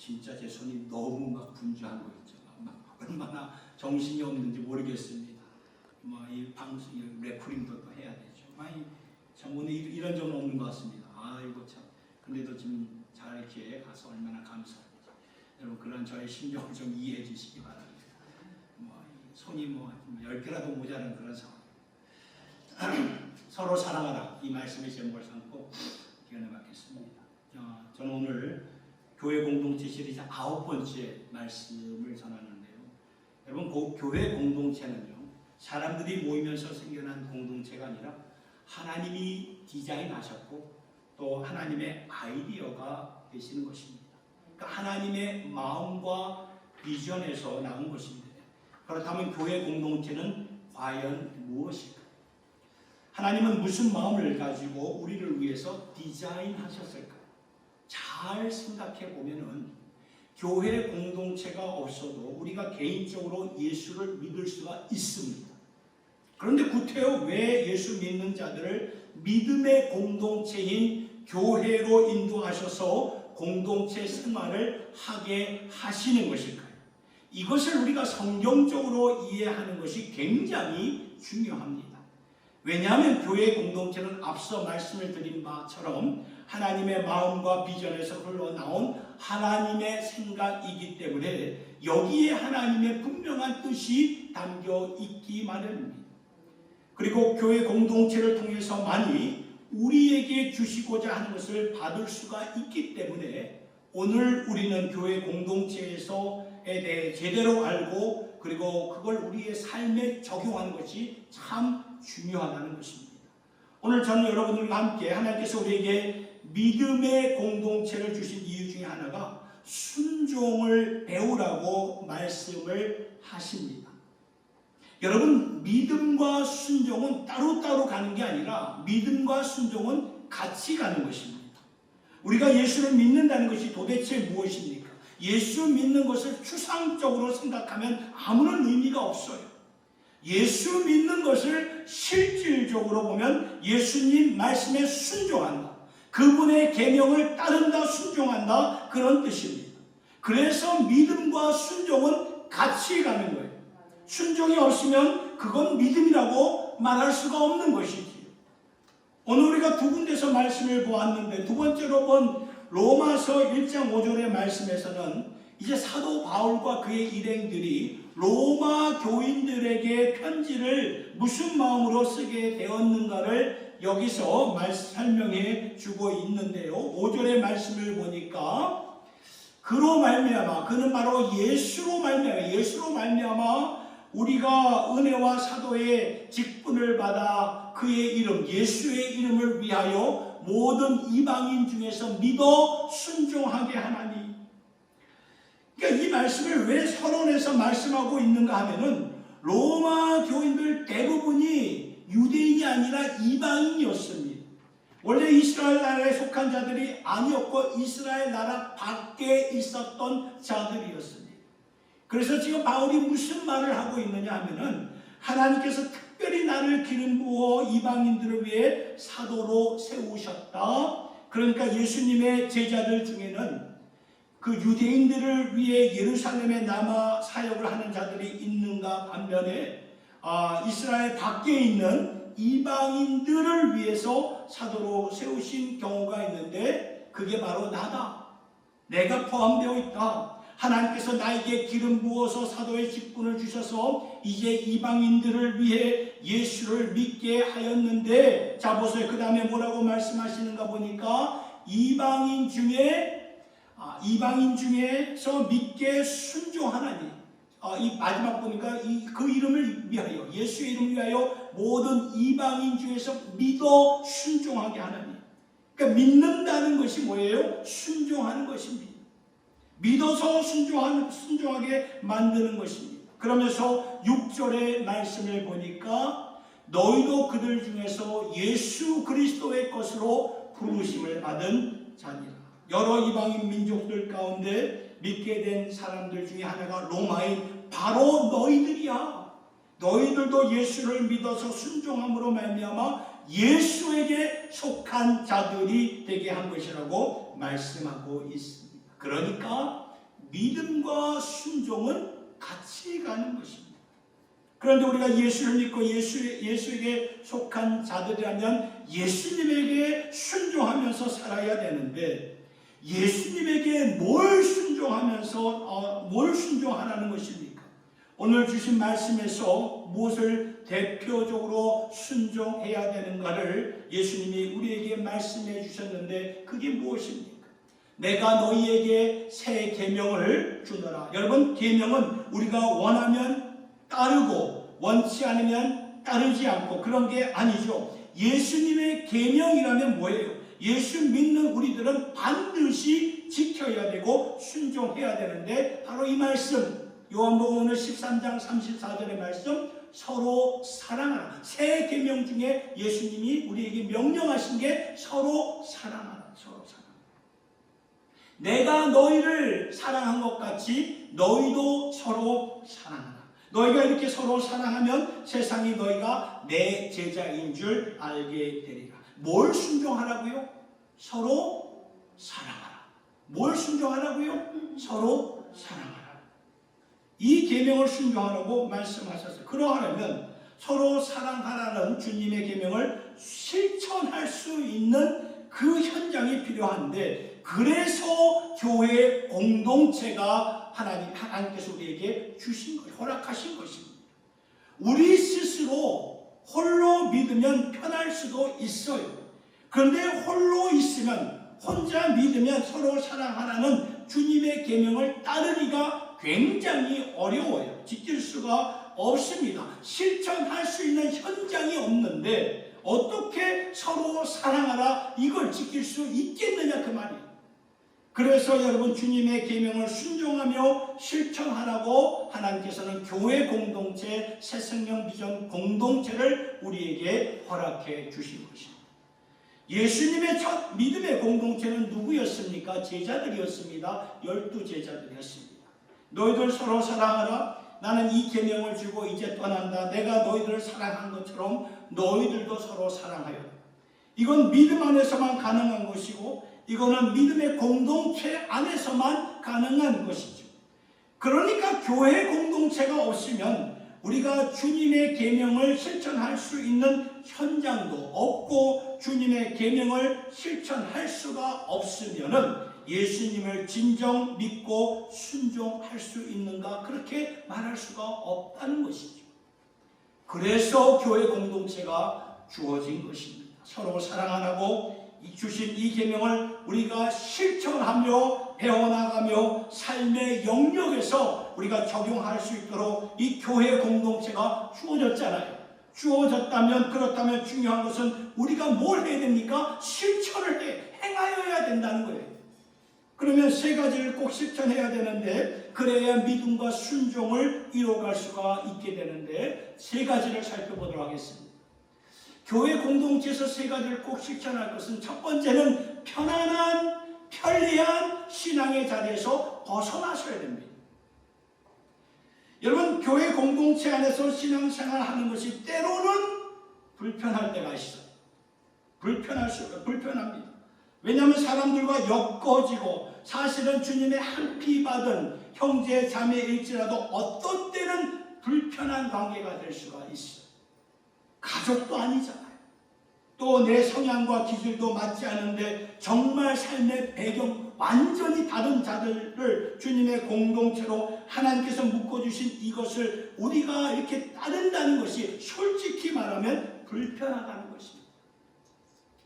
진짜 제 손이 너무 막 분주한 거 있죠. 막 얼마나 정신이 없는지 모르겠습니다. 이 방송 레코딩도 또 해야 되죠. 참 오늘 이런 점은 없는 것 같습니다. 아이고 참. 근데도 좀 잘 이렇게 가서 얼마나 감사합니다. 여러분 그런 저의 심정을 좀 이해해 주시기 바랍니다. 손이 10개라도 모자란 그런 상황. 서로 사랑하라 이 말씀의 제목을 삼고 기원해 받겠습니다. 저는 오늘 교회 공동체 시리즈 9번째 말씀을 전하는데요. 여러분 교회 공동체는요, 사람들이 모이면서 생겨난 공동체가 아니라 하나님이 디자인하셨고 또 하나님의 아이디어가 되시는 것입니다. 그러니까 하나님의 마음과 비전에서 나온 것입니다. 그렇다면 교회 공동체는 과연 무엇일까요? 하나님은 무슨 마음을 가지고 우리를 위해서 디자인하셨을까요? 잘 생각해 보면은 교회 공동체가 없어도 우리가 개인적으로 예수를 믿을 수가 있습니다. 그런데 구태여 왜 예수 믿는 자들을 믿음의 공동체인 교회로 인도하셔서 공동체 생활을 하게 하시는 것일까요? 이것을 우리가 성경적으로 이해하는 것이 굉장히 중요합니다. 왜냐하면 교회 공동체는 앞서 말씀을 드린 바처럼 하나님의 마음과 비전에서 흘러나온 하나님의 생각이기 때문에 여기에 하나님의 분명한 뜻이 담겨 있기 마련입니다. 그리고 교회 공동체를 통해서만이 우리에게 주시고자 하는 것을 받을 수가 있기 때문에 오늘 우리는 교회 공동체에서에 대해 제대로 알고 그리고 그걸 우리의 삶에 적용하는 것이 참 중요하다는 것입니다. 오늘 저는 여러분들과 함께 하나님께서 우리에게 믿음의 공동체를 주신 이유 중에 하나가 순종을 배우라고 말씀을 하십니다. 여러분 믿음과 순종은 따로따로 가는 게 아니라 믿음과 순종은 같이 가는 것입니다. 우리가 예수를 믿는다는 것이 도대체 무엇입니까? 예수 믿는 것을 추상적으로 생각하면 아무런 의미가 없어요. 예수 믿는 것을 실질적으로 보면 예수님 말씀에 순종한다. 그분의 계명을 따른다, 순종한다 그런 뜻입니다. 그래서 믿음과 순종은 같이 가는 거예요. 순종이 없으면 그건 믿음이라고 말할 수가 없는 것이지요. 오늘 우리가 두 군데서 말씀을 보았는데 두 번째로 본 로마서 1장 5절의 말씀에서는 이제 사도 바울과 그의 일행들이 로마 교인들에게 편지를 무슨 마음으로 쓰게 되었는가를 여기서 설명해 주고 있는데요. 5절의 말씀을 보니까 그로 말미암아 그는 바로 예수로 말미암아 우리가 은혜와 사도의 직분을 받아 그의 이름 예수의 이름을 위하여 모든 이방인 중에서 믿어 순종하게 하나니. 그러니까 이 말씀을 왜 서론에서 말씀하고 있는가 하면은 로마 교인들 대부분이 유대인이 아니라 이방인이었습니다. 원래 이스라엘 나라에 속한 자들이 아니었고 이스라엘 나라 밖에 있었던 자들이었습니다. 그래서 지금 바울이 무슨 말을 하고 있느냐 하면은 하나님께서 특별히 나를 기름 부어 이방인들을 위해 사도로 세우셨다. 그러니까 예수님의 제자들 중에는 그 유대인들을 위해 예루살렘에 남아 사역을 하는 자들이 있는가 반면에 이스라엘 밖에 있는 이방인들을 위해서 사도로 세우신 경우가 있는데 그게 바로 나다. 내가 포함되어 있다. 하나님께서 나에게 기름 부어서 사도의 직분을 주셔서 이제 이방인들을 위해 예수를 믿게 하였는데 자 보세요. 그 다음에 뭐라고 말씀하시는가 보니까 이방인 중에서 믿게 순종하나니 이 마지막 보니까 그 이름을 위하여 예수의 이름을 위하여 모든 이방인 중에서 믿어 순종하게 하나니. 그러니까 믿는다는 것이 뭐예요? 순종하는 것입니다. 믿어서 순종하게 만드는 것입니다. 그러면서 6절의 말씀을 보니까 너희도 그들 중에서 예수 그리스도의 것으로 부르심을 받은 자니라. 여러 이방인 민족들 가운데 믿게 된 사람들 중에 하나가 로마인 바로 너희들이야. 너희들도 예수를 믿어서 순종함으로 말미암아 예수에게 속한 자들이 되게 한 것이라고 말씀하고 있습니다. 그러니까 믿음과 순종은 같이 가는 것입니다. 그런데 우리가 예수를 믿고 예수에게 속한 자들이라면 예수님에게 순종하면서 살아야 되는데, 예수님에게 뭘 순종하라는 것입니까? 오늘 주신 말씀에서 무엇을 대표적으로 순종해야 되는가를 예수님이 우리에게 말씀해 주셨는데, 그게 무엇입니까? 내가 너희에게 새 계명을 주노라. 여러분, 계명은 우리가 원하면 따르고 원치 않으면 따르지 않고 그런 게 아니죠. 예수님의 계명이라면 뭐예요? 예수 믿는 우리들은 반드시 지켜야 되고 순종해야 되는데, 바로 이 말씀, 요한복음 오늘 13장 34절의 말씀, 서로 사랑하라. 새 계명 중에 예수님이 우리에게 명령하신 게 서로 사랑하라. 서로 사랑하라. 내가 너희를 사랑한 것 같이 너희도 서로 사랑하라. 너희가 이렇게 서로 사랑하면 세상이 너희가 내 제자인 줄 알게 되리라. 뭘 순종하라고요? 서로 사랑하라. 뭘 순종하라고요? 서로 사랑하라. 이 계명을 순종하라고 말씀하셨어요. 그러하려면 서로 사랑하라는 주님의 계명을 실천할 수 있는 그 현장이 필요한데, 그래서 교회 공동체가 하나님께서 우리에게 주신 것, 허락하신 것입니다. 우리 스스로 홀로 믿으면 편할 수도 있어요. 그런데 홀로 있으면, 혼자 믿으면 서로 사랑하라는 주님의 계명을 따르기가 굉장히 어려워요. 지킬 수가 없습니다. 실천할 수 있는 현장이 없는데 어떻게 서로 사랑하라 이걸 지킬 수 있겠느냐, 그 말이에요. 그래서 여러분, 주님의 계명을 순종하며 실천하라고 하나님께서는 교회 공동체, 새생명 비전 공동체를 우리에게 허락해 주신 것입니다. 예수님의 첫 믿음의 공동체는 누구였습니까? 제자들이었습니다. 12제자들이었습니다. 너희들 서로 사랑하라. 나는 이 계명을 주고 이제 떠난다. 내가 너희들을 사랑한 것처럼 너희들도 서로 사랑하여라. 이건 믿음 안에서만 가능한 것이고, 이거는 믿음의 공동체 안에서만 가능한 것이죠. 그러니까 교회 공동체가 없으면 우리가 주님의 계명을 실천할 수 있는 현장도 없고, 주님의 계명을 실천할 수가 없으면은 예수님을 진정 믿고 순종할 수 있는가, 그렇게 말할 수가 없다는 것이죠. 그래서 교회 공동체가 주어진 것입니다. 서로 사랑하라고 주신 이 계명을 우리가 실천하며 배워나가며 삶의 영역에서 우리가 적용할 수 있도록 이 교회 공동체가 주어졌잖아요. 그렇다면 중요한 것은 우리가 뭘 해야 됩니까? 실천을 행하여야 된다는 거예요. 그러면 세 가지를 꼭 실천해야 되는데, 그래야 믿음과 순종을 이뤄갈 수가 있게 되는데, 세 가지를 살펴보도록 하겠습니다. 교회 공동체에서 세 가지를 꼭 실천할 것은, 첫 번째는 편안한, 편리한 신앙의 자리에서 벗어나셔야 됩니다. 여러분, 교회 공동체 안에서 신앙생활 하는 것이 때로는 불편할 때가 있어요. 불편합니다. 왜냐하면 사람들과 엮어지고, 사실은 주님의 한 피 받은 형제 자매일지라도 어떤 때는 불편한 관계가 될 수가 있어요. 가족도 아니잖아요. 또 내 성향과 기질도 맞지 않은데 정말 삶의 배경 완전히 다른 자들을 주님의 공동체로 하나님께서 묶어주신 이것을 우리가 이렇게 따른다는 것이 솔직히 말하면 불편하다는 것입니다.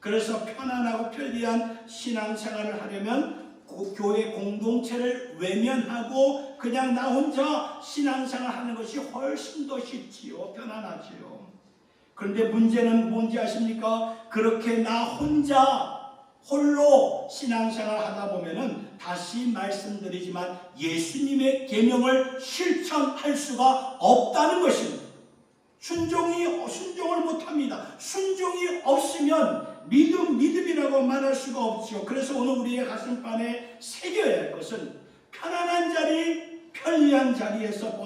그래서 편안하고 편리한 신앙생활을 하려면 교회 공동체를 외면하고 그냥 나 혼자 신앙생활 하는 것이 훨씬 더 쉽지요. 편안하지요. 그런데 문제는 뭔지 아십니까? 그렇게 나 홀로 신앙생활 하다 보면은, 다시 말씀드리지만 예수님의 계명을 실천할 수가 없다는 것입니다. 순종을 못합니다. 순종이 없으면 믿음이라고 말할 수가 없죠. 그래서 오늘 우리의 가슴판에 새겨야 할 것은, 편안한 자리, 편리한 자리에서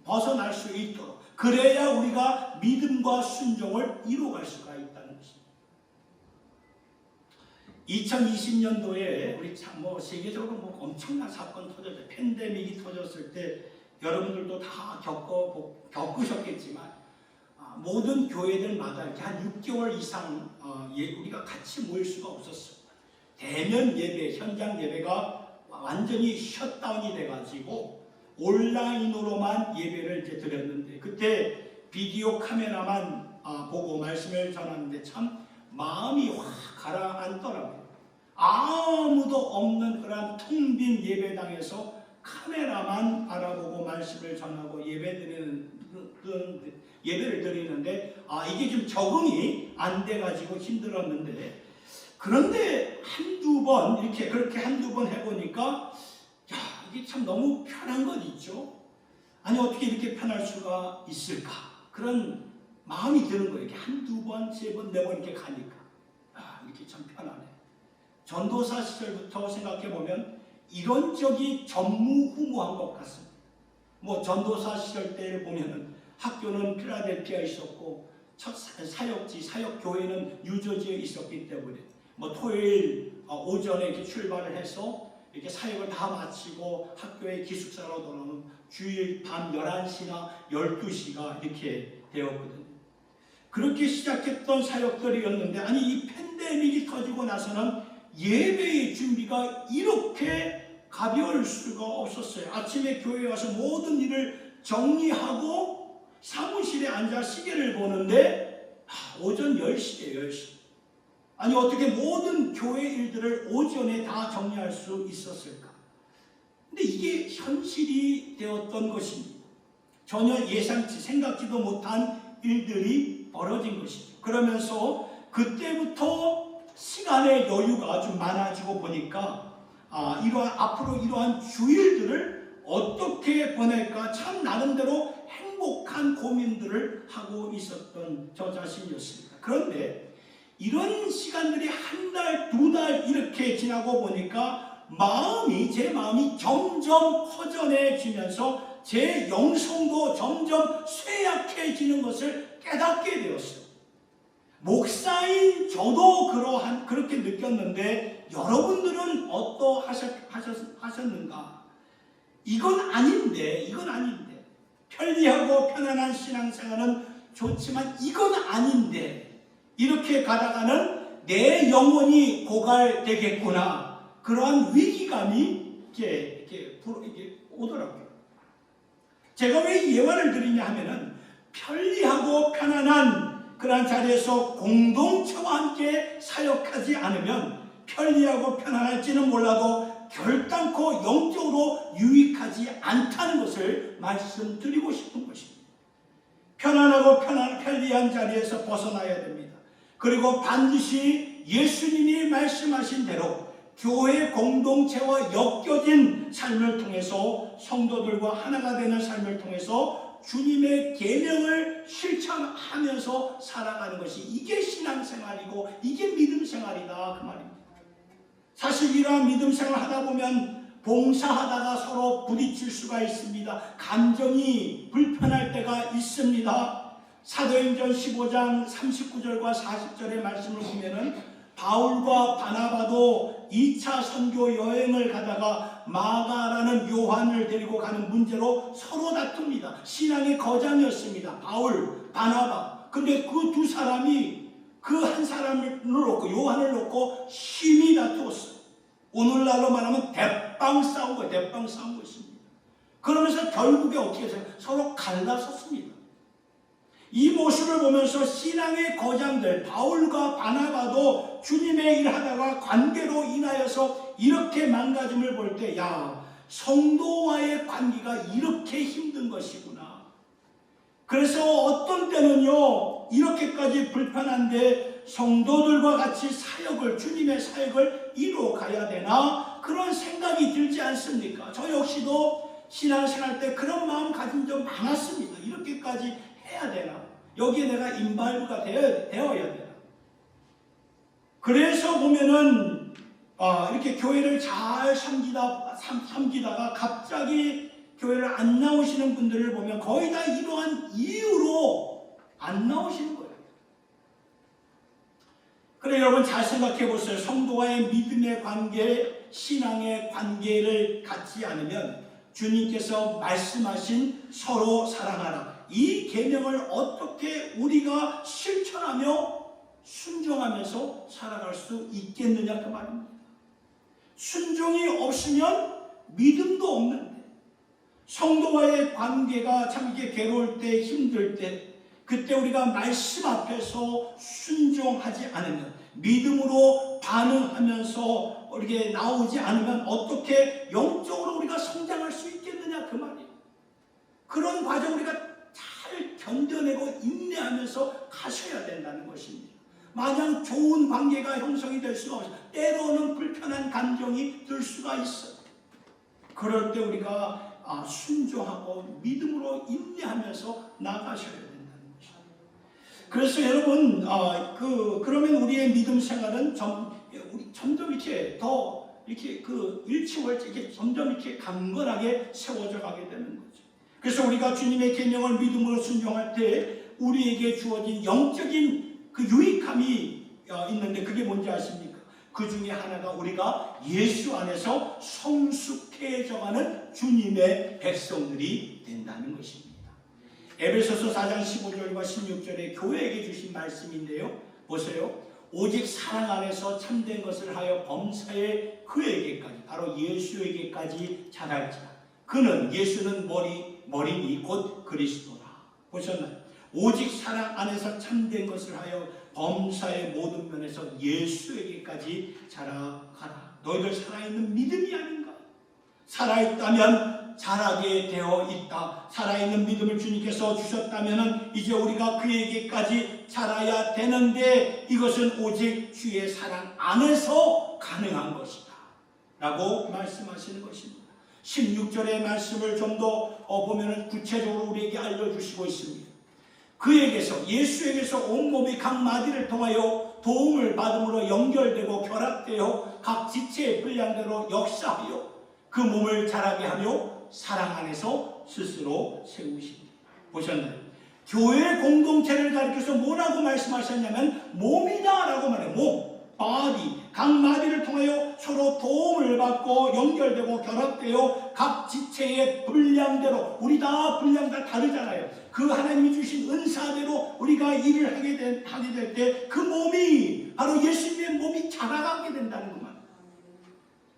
벗어날 수 있도록, 그래야 우리가 믿음과 순종을 이루어갈 수가 있다는 것입니다. 2020년도에 우리 참 세계적으로 엄청난 사건 터졌죠. 팬데믹이 터졌을 때 여러분들도 다 겪으셨겠지만 모든 교회들마다 이렇게 한 6개월 이상 우리가 같이 모일 수가 없었어요. 대면 예배, 현장 예배가 완전히 셧다운이 돼가지고 온라인으로만 예배를 이제 드렸는데 그때 비디오 카메라만 보고 말씀을 전하는데 참 마음이 확 가라앉더라고요. 아무도 없는 그런 텅 빈 예배당에서 카메라만 바라보고 말씀을 전하고 예배를 드리는데 이게 좀 적응이 안 돼가지고 힘들었는데 그런데 그렇게 한두 번 해보니까 이게 참 너무 편한 것 있죠. 아니 어떻게 이렇게 편할 수가 있을까 그런 마음이 드는 거예요. 이렇게 한두 번, 세 번, 네 번 이렇게 가니까 이렇게 참 편하네. 전도사 시절부터 생각해보면 이런 적이 전무후무한 것 같습니다. 전도사 시절 때를 보면은 학교는 필라델피아에 있었고 첫 사역교회는 뉴저지에 있었기 때문에 토요일 오전에 이렇게 출발을 해서 이렇게 사역을 다 마치고 학교에 기숙사로 돌아오는 주일 밤 11시나 12시가 이렇게 되었거든요. 그렇게 시작했던 사역들이었는데 이 팬데믹이 터지고 나서는 예배의 준비가 이렇게 가벼울 수가 없었어요. 아침에 교회에 와서 모든 일을 정리하고 사무실에 앉아 시계를 보는데 오전 10시예요. 10시. 어떻게 모든 교회 일들을 오전에 다 정리할 수 있었을까? 근데 이게 현실이 되었던 것입니다. 전혀 예상치, 생각지도 못한 일들이 벌어진 것이죠. 그러면서 그때부터 시간의 여유가 좀 많아지고 보니까 앞으로 이러한 주일들을 어떻게 보낼까 참 나름대로 행복한 고민들을 하고 있었던 저 자신이었습니다. 그런데 이런 시간들이 한 달, 두 달 이렇게 지나고 보니까 제 마음이 점점 허전해지면서 제 영성도 점점 쇠약해지는 것을 깨닫게 되었어요. 목사인 저도 그렇게 느꼈는데 여러분들은 어떠하셨는가? 이건 아닌데 편리하고 편안한 신앙생활은 좋지만 이건 아닌데 이렇게 가다가는 내 영혼이 고갈되겠구나 그러한 위기감이 이렇게 오더라고요. 제가 왜 이 예화를 드리냐 하면은 편리하고 편안한 그런 자리에서 공동체와 함께 사역하지 않으면 편리하고 편안할지는 몰라도 결단코 영적으로 유익하지 않다는 것을 말씀드리고 싶은 것입니다. 편안하고 편리한 자리에서 벗어나야 됩니다. 그리고 반드시 예수님이 말씀하신 대로 교회 공동체와 엮여진 삶을 통해서 성도들과 하나가 되는 삶을 통해서 주님의 계명을 실천하면서 살아가는 것이 이게 신앙생활이고 이게 믿음생활이다 그 말입니다. 사실 이러한 믿음생활을 하다 보면 봉사하다가 서로 부딪힐 수가 있습니다. 감정이 불편할 때가 있습니다. 사도행전 15장 39절과 40절의 말씀을 보면은 바울과 바나바도 2차 선교 여행을 가다가 마가라는 요한을 데리고 가는 문제로 서로 다툽니다. 신앙의 거장이었습니다. 바울, 바나바. 근데 그 두 사람이 그 한 사람을 놓고 요한을 놓고 심히 다투었어요. 오늘날로 말하면 대빵 싸운 것입니다. 그러면서 결국에 어떻게 했어요? 서로 갈라섰습니다. 이 모습을 보면서 신앙의 거장들 바울과 바나바도 주님의 일을 하다가 관계로 인하여서 이렇게 망가짐을 볼 때 성도와의 관계가 이렇게 힘든 것이구나. 그래서 어떤 때는요 이렇게까지 불편한데 성도들과 같이 주님의 사역을 이루어가야 되나 그런 생각이 들지 않습니까? 저 역시도 신앙생활 때 그런 마음 가진 적 많았습니다. 이렇게까지 해야 되나? 여기에 내가 인발부가 되어야 되나? 그래서 보면은 이렇게 교회를 잘 섬기다가 갑자기 교회를 안 나오시는 분들을 보면 거의 다 이러한 이유로 안 나오시는 거예요. 그래 여러분 잘 생각해 보세요. 성도와의 믿음의 관계, 신앙의 관계를 갖지 않으면 주님께서 말씀하신 서로 사랑하라, 이 계명을 어떻게 우리가 실천하며 순종하면서 살아갈 수 있겠느냐 그 말입니다. 순종이 없으면 믿음도 없는데, 성도와의 관계가 참 이게 괴로울 때, 힘들 때, 그때 우리가 말씀 앞에서 순종하지 않으면, 믿음으로 반응하면서 이렇게 나오지 않으면 어떻게 영적으로 우리가 성장할 수 있겠느냐 그 말이에요. 그런 과정 우리가 잘 견뎌내고 인내하면서 가셔야 된다는 것입니다. 마냥 좋은 관계가 형성이 될 수가 없어요. 때로는 불편한 감정이 들 수가 있어요. 그럴 때 우리가 순종하고 믿음으로 인내하면서 나가셔야 된다는 것입니다. 그래서 여러분 그러면 우리의 믿음 생활은 점점 이렇게 더 이렇게 일치월장 이렇게 점점 이렇게 강건하게 세워져 가게 되는 거죠. 그래서 우리가 주님의 계명을 믿음으로 순종할 때 우리에게 주어진 영적인 그 유익함이 있는데, 그게 뭔지 아십니까? 그 중에 하나가 우리가 예수 안에서 성숙해져가는 주님의 백성들이 된다는 것입니다. 에베소서 4장 15절과 16절에 교회에게 주신 말씀인데요, 보세요. 오직 사랑 안에서 참된 것을 하여 범사에 그에게까지, 바로 예수에게까지 자랄지라. 그는, 예수는 머리니 곧 그리스도라. 보셨나요? 오직 사랑 안에서 참된 것을 하여 범사의 모든 면에서 예수에게까지 자라가라. 너희들 살아있는 믿음이 아닌가? 살아있다면 자라게 되어 있다. 살아있는 믿음을 주님께서 주셨다면 이제 우리가 그에게까지 자라야 되는데, 이것은 오직 주의 사랑 안에서 가능한 것이다 라고 말씀하시는 것입니다. 16절의 말씀을 좀 더 보면 구체적으로 우리에게 알려주시고 있습니다. 그에게서, 예수에게서 온몸이 각 마디를 통하여 도움을 받음으로 연결되고 결합되어 각 지체의 분량대로 역사하여 그 몸을 자라게 하며 사랑 안에서 스스로 세우십니다. 보셨나요? 교회 공동체를 가리켜서 뭐라고 말씀하셨냐면 몸이다 라고 말해요. 몸, body, 각 마디를 통하여 서로 도움을 받고 연결되고 결합되어 각 지체의 분량대로, 우리 다 분량 다 다르잖아요. 그 하나님이 주신 은사대로 우리가 일을 하게 될 때 그 몸이, 바로 예수님의 몸이 자라가게 된다는 것만.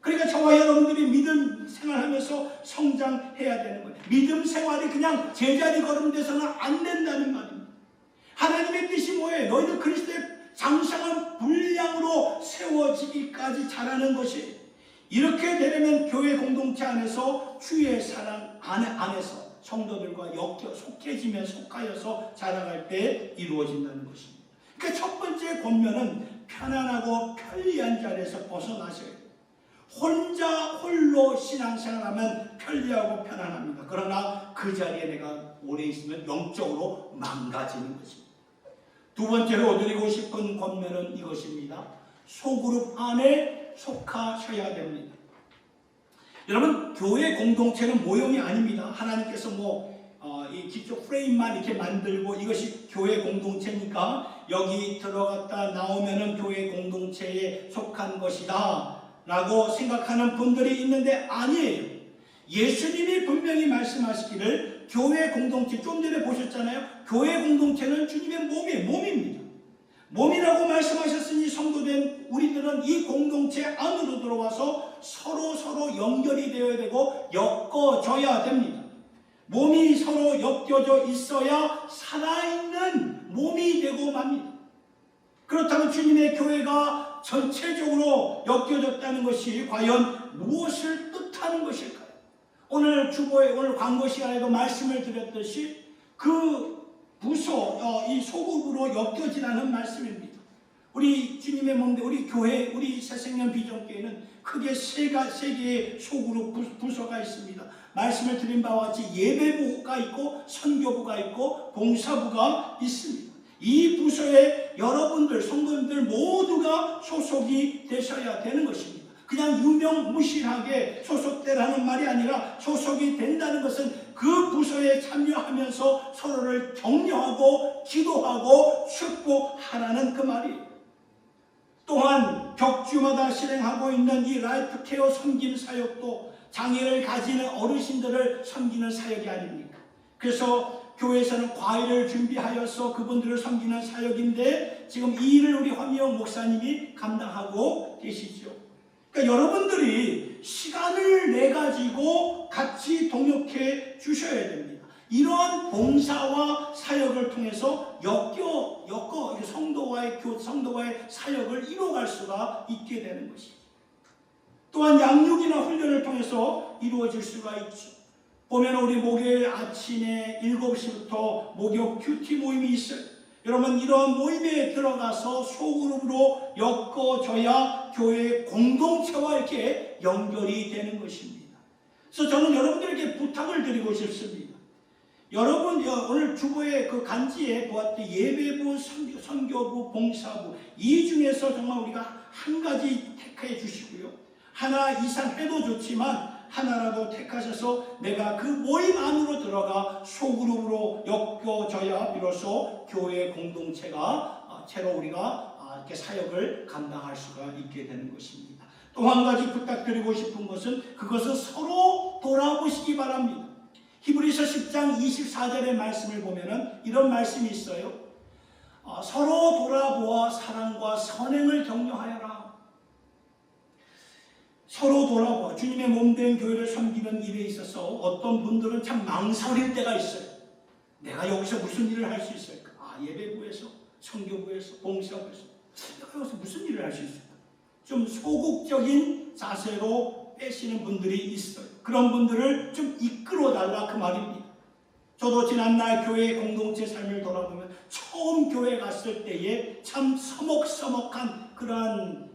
그러니까 저와 여러분들이 믿음 생활하면서 성장해야 되는 거예요. 믿음 생활이 그냥 제자리 걸음돼서는 안 된다는 말입니다. 하나님의 뜻이 뭐예요? 너희들 그리스도의 장성한 분량으로 세워지기까지 자라는 것이에요. 이렇게 되려면 교회 공동체 안에서 주의 사랑 안에서 성도들과 속해지면 속하여서 자라갈 때 이루어진다는 것입니다. 그러니까 첫 번째 권면은 편안하고 편리한 자리에서 벗어나셔야 돼요. 홀로 신앙생활하면 편리하고 편안합니다. 그러나 그 자리에 내가 오래 있으면 영적으로 망가지는 것입니다. 두 번째로 드리고 싶은 권면은 이것입니다. 소그룹 안에 속하셔야 됩니다. 여러분, 교회 공동체는 모형이 아닙니다. 하나님께서 이 기초 프레임만 이렇게 만들고 이것이 교회 공동체니까 여기 들어갔다 나오면은 교회 공동체에 속한 것이다 라고 생각하는 분들이 있는데 아니에요. 예수님이 분명히 말씀하시기를 교회 공동체, 좀 전에 보셨잖아요. 교회 공동체는 주님의 몸입니다. 몸이라고 말씀하셨으니 성도된 우리들은 이 공동체 안으로 들어와서 서로 연결이 되어야 되고 엮어져야 됩니다. 몸이 서로 엮여져 있어야 살아있는 몸이 되고 맙니다. 그렇다면 주님의 교회가 전체적으로 엮여졌다는 것이 과연 무엇을 뜻하는 것일까요? 오늘 광고 시간에도 말씀을 드렸듯이 그 부서, 이 소극으로 엮여지라는 말씀입니다. 우리 주님의 몸대, 우리 교회, 우리 새생명 비전교회는 크게 세 개의 소그룹 부서가 있습니다. 말씀을 드린 바와 같이 예배부가 있고 선교부가 있고 봉사부가 있습니다. 이 부서에 여러분들, 성도님들 모두가 소속이 되셔야 되는 것입니다. 그냥 유명무실하게 소속되라는 말이 아니라 소속이 된다는 것은 그 부서에 참여하면서 서로를 격려하고 기도하고 축복하라는 그 말이에요. 또한 격주마다 실행하고 있는 이 라이프 케어 섬김 사역도 장애를 가지는 어르신들을 섬기는 사역이 아닙니까? 그래서 교회에서는 과일을 준비하여서 그분들을 섬기는 사역인데 지금 이 일을 우리 황미영 목사님이 감당하고 계시죠. 그러니까 여러분들이 시간을 내 가지고 같이 동역해 주셔야 됩니다. 이러한 봉사와 사역을 통해서 엮어 성도와의 사역을 이루어갈 수가 있게 되는 것이죠. 또한 양육이나 훈련을 통해서 이루어질 수가 있죠. 보면 우리 목요일 아침에 7시부터 목요 큐티 모임이 있어요. 여러분 이런 모임에 들어가서 소그룹으로 엮어져야 교회 공동체와 이렇게 연결이 되는 것입니다. 그래서 저는 여러분들에게 부탁을 드리고 싶습니다. 여러분 오늘 주보의 그 간지에 보았듯이 예배부, 선교부, 봉사부 이 중에서 정말 우리가 한 가지 택해 주시고요. 하나 이상 해도 좋지만 하나라도 택하셔서 내가 그 모임 안으로 들어가 소그룹으로 엮어져야 비로소 교회 공동체가 채로 우리가 이렇게 사역을 감당할 수가 있게 되는 것입니다. 또 한 가지 부탁드리고 싶은 것은 그것은 서로 돌아보시기 바랍니다. 히브리서 10장 24절의 말씀을 보면은 이런 말씀이 있어요. 서로 돌아보아 사랑과 선행을 격려하여라. 서로 돌아보아 주님의 몸된 교회를 섬기는 일에 있어서 어떤 분들은 참 망설일 때가 있어요. 내가 여기서 무슨 일을 할 수 있을까? 예배부에서, 선교부에서, 봉사부에서 내가 여기서 무슨 일을 할 수 있을까? 좀 소극적인 자세로 빼시는 분들이 있어요. 그런 분들을 좀 이끌어달라 그 말입니다. 저도 지난날 교회 공동체 삶을 돌아보면 처음 교회 갔을 때에 참 서먹서먹한 그런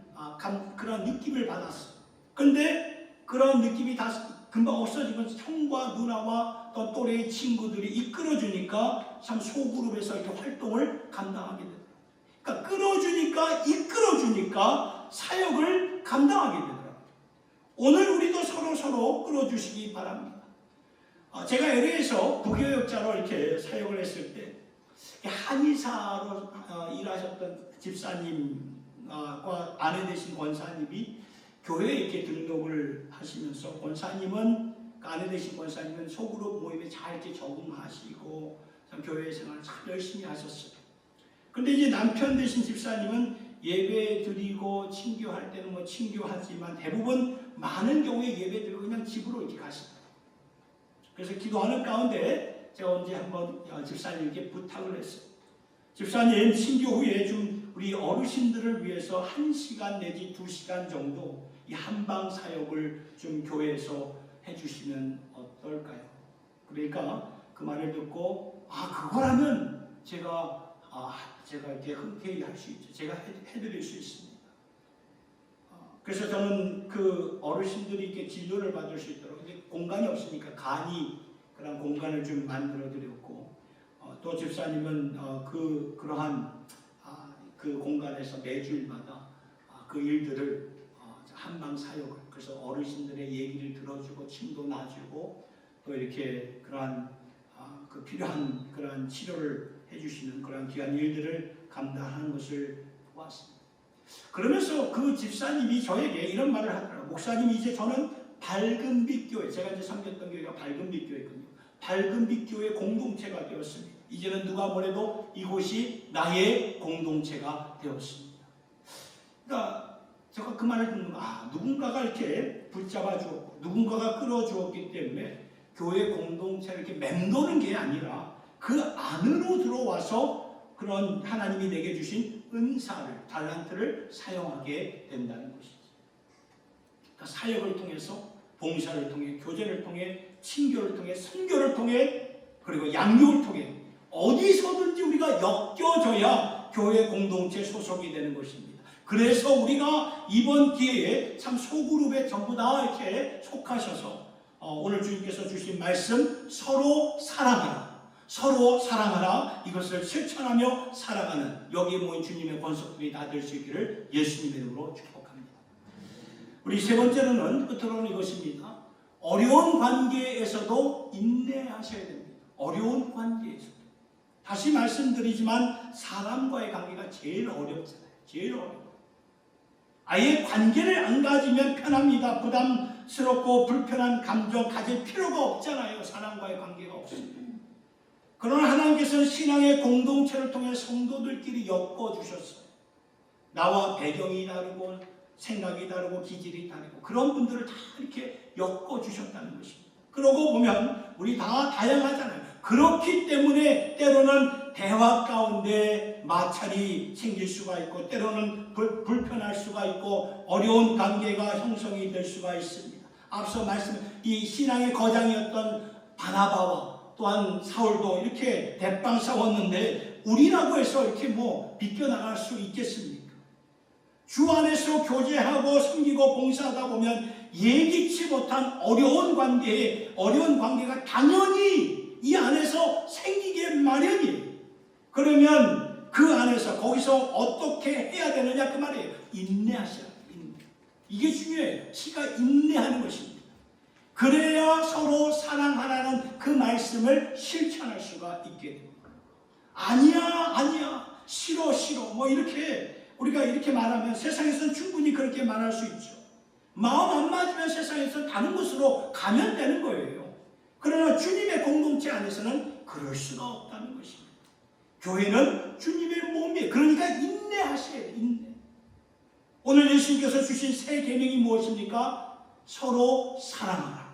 느낌을 받았어요. 그런데 그런 느낌이 다 금방 없어지면서 형과 누나와 또 또래의 친구들이 이끌어주니까 참 소그룹에서 이렇게 활동을 감당하게 됩니다. 그러니까 끌어주니까 이끌어주니까 사역을 감당하게 되더라고요. 오늘 우리도 서로 끌어주시기 바랍니다. 제가 LA에서 부교역자로 이렇게 사역을 했을 때 한의사로 일하셨던 집사님과 아내 되신 권사님이 교회에 이렇게 등록을 하시면서 아내 되신 권사님은 소그룹 모임에 잘 이렇게 적응하시고 참 교회 생활을 참 열심히 하셨어요. 근데 이제 남편 되신 집사님은 예배 드리고 친교할 때는 친교하지만 대부분 많은 경우에 예배 드리고 그냥 집으로 이렇게 가십니다. 그래서 기도하는 가운데 제가 언제 한번 집사님께 부탁을 했어요. 집사님 친교 후에 좀 우리 어르신들을 위해서 1시간 내지 2시간 정도 이 한방 사역을 좀 교회에서 해주시면 어떨까요? 그러니까 그 말을 듣고 그거라면 제가 이렇게 흔쾌히 할 수 있죠. 제가 해드릴 수 있습니다. 그래서 저는 그 어르신들이 이렇게 진료를 받을 수 있도록 공간이 없으니까 간이 그런 공간을 좀 만들어 드렸고 또 집사님은 그러한 그 공간에서 매주일마다 그 일들을 한방 사역을 그래서 어르신들의 얘기를 들어주고 침도 놔주고 또 이렇게 그러한 그 필요한 그러한 치료를 해주시는 그러한 귀한 일들을 감당하는 것을 보았습니다. 그러면서 그 집사님이 저에게 이런 말을 하더라고요. 목사님 이제 저는 밝은빛 교회 제가 이제 섬겼던 교회가 밝은빛 교회거든요. 밝은빛 교회 공동체가 되었습니다. 이제는 누가 뭐래도 이곳이 나의 공동체가 되었습니다. 그러니까 제가 그 말을 듣는 누군가가 이렇게 붙잡아 주었고 누군가가 끌어 주었기 때문에 교회 공동체를 이렇게 맴도는 게 아니라 그 안으로 들어와서 그런 하나님이 내게 주신 은사를 달란트를 사용하게 된다는 것이죠. 그러니까 사역을 통해서 봉사를 통해 교제를 통해 친교를 통해 선교를 통해 그리고 양육을 통해 어디서든지 우리가 엮여져야 교회 공동체 소속이 되는 것입니다. 그래서 우리가 이번 기회에 참 소그룹에 전부 다 이렇게 속하셔서 오늘 주님께서 주신 말씀 서로 사랑하라 이것을 실천하며 살아가는 여기에 모인 주님의 권속들이 다 될 수 있기를 예수님의 이름으로 축복합니다. 우리 세 번째로는 끝으로는 이것입니다. 어려운 관계에서도 인내하셔야 됩니다. 어려운 관계에서도. 다시 말씀드리지만 사람과의 관계가 제일 어렵잖아요. 제일 어려워요. 아예 관계를 안 가지면 편합니다. 부담스럽고 불편한 감정 가질 필요가 없잖아요. 사랑과의 관계가 없으면. 그러나 하나님께서는 신앙의 공동체를 통해 성도들끼리 엮어주셨어요. 나와 배경이 다르고 생각이 다르고 기질이 다르고 그런 분들을 다 이렇게 엮어주셨다는 것입니다. 그러고 보면 우리 다 다양하잖아요. 그렇기 때문에 때로는 대화 가운데 마찰이 생길 수가 있고 때로는 불편할 수가 있고 어려운 관계가 형성이 될 수가 있습니다. 앞서 이 신앙의 거장이었던 바나바와 또한 사울도 이렇게 대빵 싸웠는데 우리라고 해서 이렇게 비껴나갈 수 있겠습니까? 주 안에서 교제하고 섬기고 봉사하다 보면 예기치 못한 어려운 관계가 당연히 이 안에서 생기게 마련이에요. 그러면 그 안에서 거기서 어떻게 해야 되느냐 그 말이에요. 인내하셔야 돼요. 이게 중요해요. 시가 인내하는 것입니다. 그래야 서로 사랑하라는 그 말씀을 실천할 수가 있게 됩니다. 아니야 싫어 이렇게 우리가 이렇게 말하면 세상에서는 충분히 그렇게 말할 수 있죠. 마음 안 맞으면 세상에서 다른 곳으로 가면 되는 거예요. 그러나 주님의 공동체 안에서는 그럴 수가 없다는 것입니다. 교회는 주님의 몸이에요. 그러니까 인내하셔야 돼요. 인내. 오늘 예수님께서 주신 새 계명이 무엇입니까? 서로 사랑하라.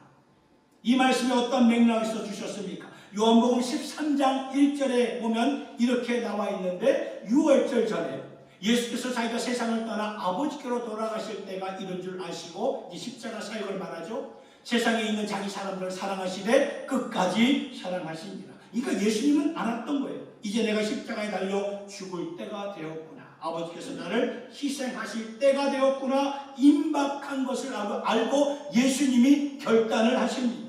이 말씀이 어떤 맥락에서 주셨습니까? 요한복음 13장 1절에 보면 이렇게 나와 있는데 6월절 전에 예수께서 자기가 세상을 떠나 아버지께로 돌아가실 때가 이런 줄 아시고 이 십자가 사역을 말하죠. 세상에 있는 자기 사람들을 사랑하시되 끝까지 사랑하십니다. 그러니까 예수님은 알았던 거예요. 이제 내가 십자가에 달려 죽을 때가 되었구나. 아버지께서 나를 희생하실 때가 되었구나. 임박한 것을 알고 예수님이 결단을 하십니다.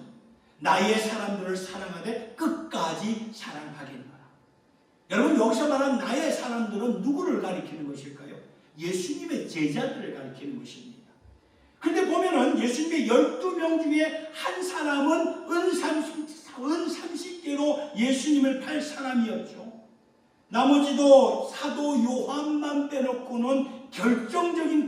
나의 사람들을 사랑하되 끝까지 사랑하겠노라. 여러분 여기서 말하는 나의 사람들은 누구를 가리키는 것일까요? 예수님의 제자들을 가리키는 것입니다. 그런데 보면은 예수님의 12명 중에 한 사람은 은 30개로 예수님을 팔 사람이었죠. 나머지도 사도 요한만 빼놓고는 결정적인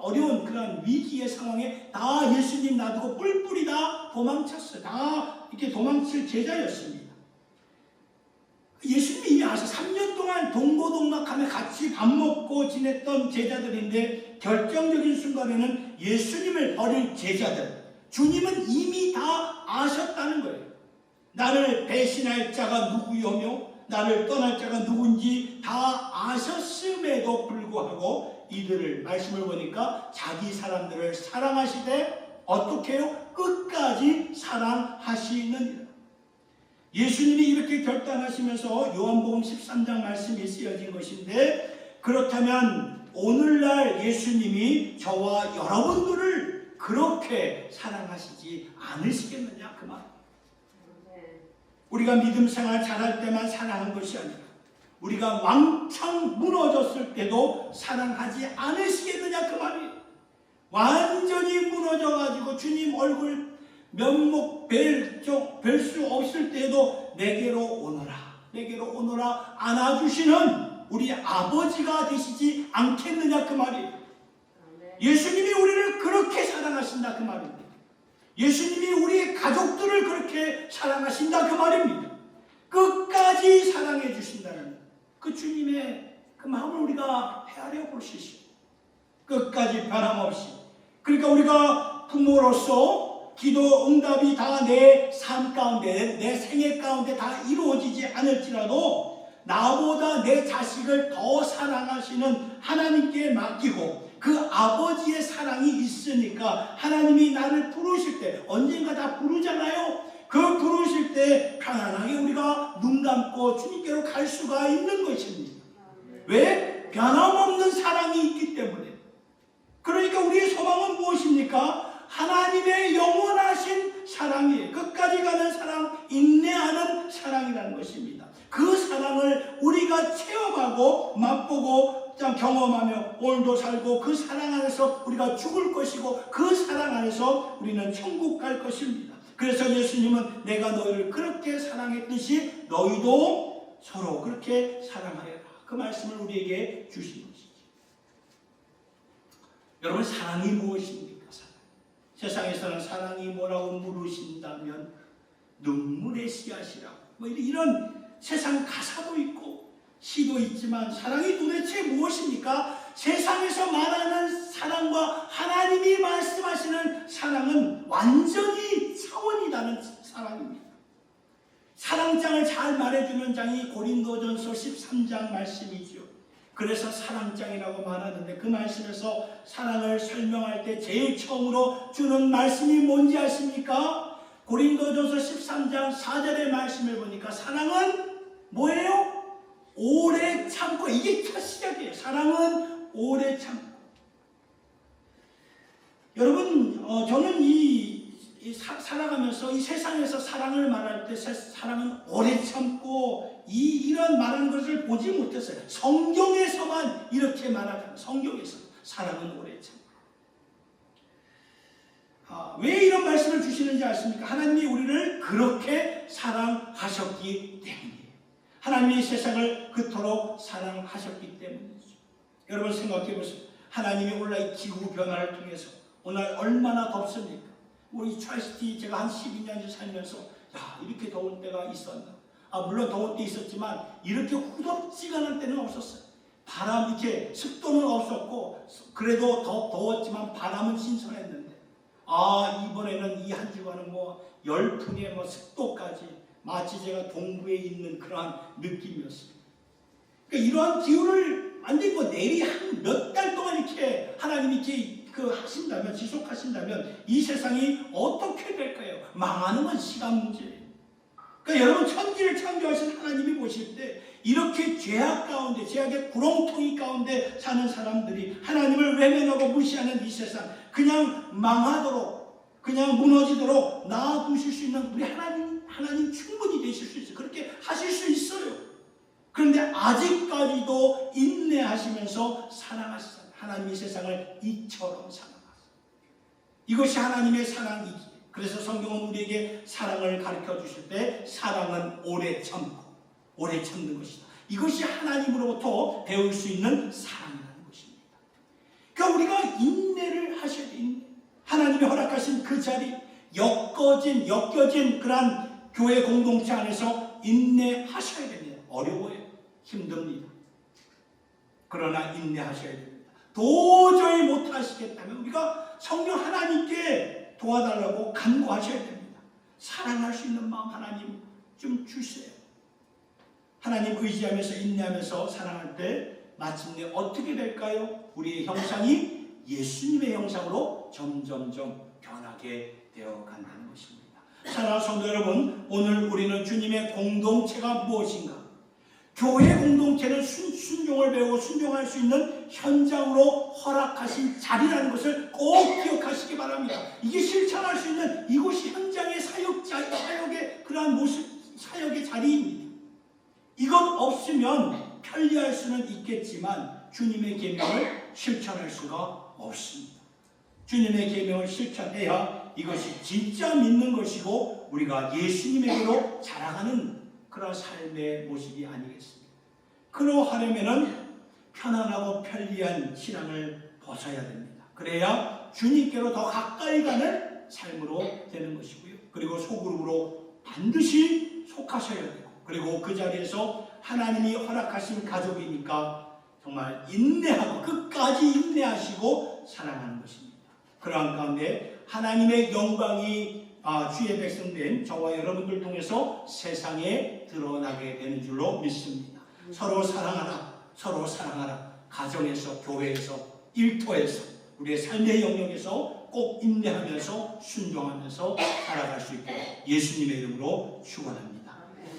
어려운 그런 위기의 상황에 다 예수님 놔두고 뿔뿔이 다 도망쳤어요. 다 이렇게 도망칠 제자였습니다. 예수님이 이미 아서 3년 동안 동고동락하며 같이 밥 먹고 지냈던 제자들인데 결정적인 순간에는 예수님을 버릴 제자들, 주님은 이미 다 아셨다는 거예요. 나를 배신할 자가 누구요며 나를 떠날 자가 누군지 다 아셨음에도 불구하고 이들을 말씀을 보니까 자기 사람들을 사랑하시되 어떻게 해요? 끝까지 사랑하시느니라. 예수님이 이렇게 결단하시면서 요한복음 13장 말씀이 쓰여진 것인데 그렇다면 오늘날 예수님이 저와 여러분들을 그렇게 사랑하시지 않으시겠느냐 그 말. 우리가 믿음 생활 잘할 때만 사랑한 것이 아니라 우리가 왕창 무너졌을 때도 사랑하지 않으시겠느냐 그 말이에요. 완전히 무너져가지고 주님 얼굴 면목 뵐 수 없을 때도 내게로 오너라 안아주시는 우리 아버지가 되시지 않겠느냐 그 말이에요. 예수님이 우리를 그렇게 사랑하신다 그 말입니다. 예수님이 우리의 가족들을 그렇게 사랑하신다 그 말입니다. 끝까지 사랑해 주신다는 그 주님의 그 마음을 우리가 헤아려 볼 수 있습니다. 끝까지 변함없이. 그러니까 우리가 부모로서 기도 응답이 다 내 삶 가운데 내 생애 가운데 다 이루어지지 않을지라도 나보다 내 자식을 더 사랑하시는 하나님께 맡기고 그 아버지의 사랑이 있으니까 하나님이 나를 부르실 때 언젠가 다 부르잖아요. 그 부르실 때 편안하게 우리가 눈 감고 주님께로 갈 수가 있는 것입니다. 왜? 변함없는 사랑이 있기 때문에. 그러니까 우리의 소망은 무엇입니까? 하나님의 영원하신 사랑이에요. 끝까지 가는 사랑, 인내하는 사랑이라는 것입니다. 그 사랑을 우리가 체험하고 맛보고 경험하며 오늘도 살고 그 사랑 안에서 우리가 죽을 것이고 그 사랑 안에서 우리는 천국 갈 것입니다. 그래서 예수님은 내가 너희를 그렇게 사랑했듯이 너희도 서로 그렇게 사랑하여라. 그 말씀을 우리에게 주신 것이죠. 여러분, 사랑이 무엇입니까? 사랑. 세상에서는 사랑이 뭐라고 물으신다면 눈물의 씨앗이라고, 뭐 이런 세상 가사도 있고 시도 있지만, 사랑이 도대체 무엇입니까? 세상에서 말하는 사랑과 하나님이 말씀하시는 사랑은 완전히 차원이 다른 사랑입니다. 사랑장을 잘 말해주는 장이 고린도전서 13장 말씀이죠. 그래서 사랑장이라고 말하는데, 그 말씀에서 사랑을 설명할 때 제일 처음으로 주는 말씀이 뭔지 아십니까? 고린도전서 13장 4절의 말씀을 보니까 사랑은 뭐예요? 오래 참고. 이게 첫 시작이에요. 사랑은 오래 참고. 여러분, 저는 살아가면서 이 세상에서 사랑을 말할 때 사랑은 오래 참고 이런 말하는 것을 보지 못했어요. 성경에서만 이렇게 말하잖아요. 성경에서 사랑은 오래 참고. 왜 이런 말씀을 주시는지 아십니까? 하나님이 우리를 그렇게 사랑하셨기 때문이에요. 하나님이 세상을 그토록 사랑하셨기 때문이죠. 여러분, 생각해 보세요. 하나님이 오늘 이 기후 변화를 통해서 오늘 얼마나 덥습니까? 우리 트라이시티 제가 한 12년 살면서 이렇게 더운 때가 있었나? 물론 더운 때 있었지만 이렇게 후덥지근한 때는 없었어요. 바람, 이렇게 습도는 없었고 그래도 더웠지만 바람은 신선했는데, 이번에는 이 한 주간은 열풍에 습도까지 마치 제가 동부에 있는 그러한 느낌이었습니다. 그러니까 이러한 기후를 완전히 내리 한 몇 달 동안 이렇게 하나님이 이렇게 하신다면, 지속하신다면 이 세상이 어떻게 될까요? 망하는 건 시간 문제예요. 그러니까 여러분, 천지를 창조하신 하나님이 보실 때 이렇게 죄악 가운데, 죄악의 구렁텅이 가운데 사는 사람들이 하나님을 외면하고 무시하는 이 세상, 그냥 망하도록, 그냥 무너지도록 놔두실 수 있는 우리 하나님 충분히 되실 수 있어요. 그렇게 하실 수 있어요. 그런데 아직까지도 인내하시면서 사랑하시잖아요. 하나님이 세상을 이처럼 사랑하세요. 이것이 하나님의 사랑이기에, 그래서 성경은 우리에게 사랑을 가르쳐 주실 때 사랑은 오래 참고 오래 참는 것이다. 이것이 하나님으로부터 배울 수 있는 사랑이라는 것입니다. 그러니까 우리가 인내를 하셔야 돼요. 하나님이 허락하신 그 자리, 엮여진 그러한 교회 공동체 안에서 인내하셔야 됩니다. 어려워요. 힘듭니다. 그러나 인내하셔야 됩니다. 도저히 못하시겠다면 우리가 성령 하나님께 도와달라고 간구하셔야 됩니다. 사랑할 수 있는 마음 하나님 좀 주세요. 하나님 의지하면서 인내하면서 사랑할 때 마침내 어떻게 될까요? 우리의 형상이 예수님의 형상으로 점점점 변하게 되어 간다는 것입니다. 사랑하는 성도 여러분, 오늘 우리는 주님의 공동체가 무엇인가? 교회 공동체는 순종을 배우고 순종할 수 있는 현장으로 허락하신 자리라는 것을 꼭 기억하시기 바랍니다. 이게 실천할 수 있는 이곳이 현장의 사역의 그러한 모습, 사역의 자리입니다. 이것 없으면 편리할 수는 있겠지만 주님의 계명을 실천할 수가 없습니다. 주님의 계명을 실천해야 이것이 진짜 믿는 것이고 우리가 예수님에게로 자라가는 그런 삶의 모습이 아니겠습니까? 그러하려면 편안하고 편리한 신앙을 벗어야 됩니다. 그래야 주님께로 더 가까이 가는 삶으로 되는 것이고요. 그리고 소그룹으로 반드시 속하셔야 되고, 그리고 그 자리에서 하나님이 허락하신 가족이니까 정말 인내하고 끝까지 인내하시고 사랑하는 것입니다. 그러한 가운데 하나님의 영광이 주의 백성된 저와 여러분들 통해서 세상에 드러나게 되는 줄로 믿습니다. 서로 사랑하라, 서로 사랑하라. 가정에서, 교회에서, 일터에서, 우리의 삶의 영역에서 꼭 인내하면서 순종하면서 살아갈 수 있도록 예수님의 이름으로 축원합니다.